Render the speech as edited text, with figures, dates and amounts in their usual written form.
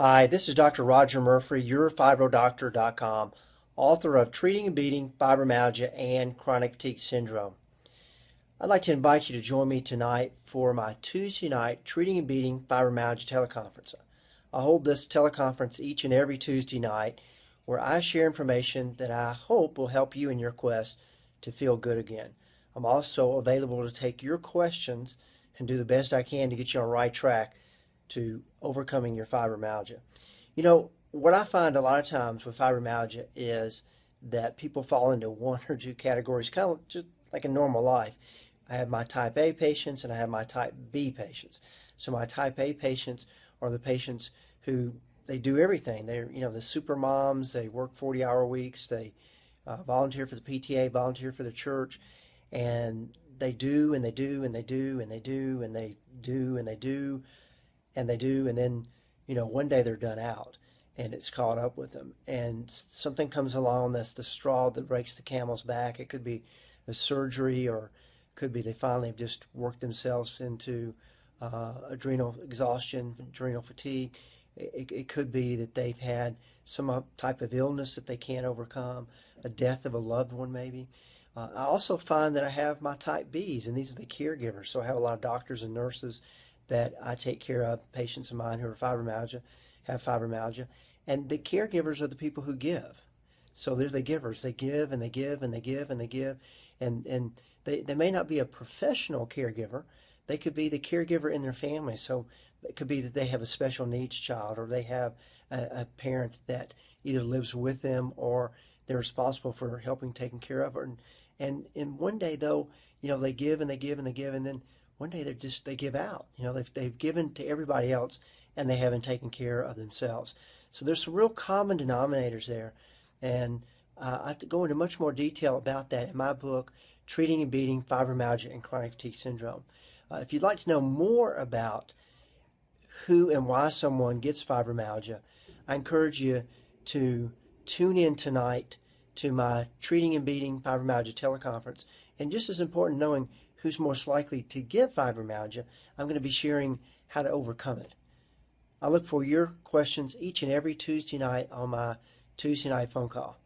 Hi, this is Dr. Rodger Murphree, YourFibroDoctor.com, author of Treating and Beating Fibromyalgia and Chronic Fatigue Syndrome. I'd like to invite you to join me tonight for my Tuesday night Treating and Beating Fibromyalgia teleconference. I hold this teleconference each and every Tuesday night where I share information that I hope will help you in your quest to feel good again. I'm also available to take your questions and do the best I can to get you on the right track to overcoming your fibromyalgia. You know, what I find a lot of times with fibromyalgia is that people fall into one or two categories, kind of just like in normal life. I have my type A patients and I have my type B patients. So my type A patients are the patients who they do everything. They're, the super moms, they work 40-hour weeks, they volunteer for the PTA, volunteer for the church, and they do and they do and they do and they do and they do and they do and they do, and then, one day they're done out, and it's caught up with them. And something comes along that's the straw that breaks the camel's back. It could be the surgery, or it could be they finally have just worked themselves into adrenal exhaustion, adrenal fatigue. It could be that they've had some type of illness that they can't overcome, a death of a loved one maybe. I also find that I have my type Bs, and these are the caregivers. So I have a lot of doctors and nurses that I take care of, patients of mine who have fibromyalgia, and the caregivers are the people who give. So there's the givers. They give and they give and they give and they give, and they may not be a professional caregiver. They could be the caregiver in their family. So it could be that they have a special needs child, or they have a parent that either lives with them or they're responsible for helping taking care of her. And one day though, they give and they give and they give, and then one day they give out. They've given to everybody else and they haven't taken care of themselves. So there's some real common denominators there, and I have to go into much more detail about that in my book, Treating and Beating Fibromyalgia and Chronic Fatigue Syndrome. If you'd like to know more about who and why someone gets fibromyalgia, I encourage you to tune in tonight to my Treating and Beating Fibromyalgia teleconference. And just as important, knowing who's most likely to get fibromyalgia, I'm going to be sharing how to overcome it. I look for your questions each and every Tuesday night on my Tuesday night phone call.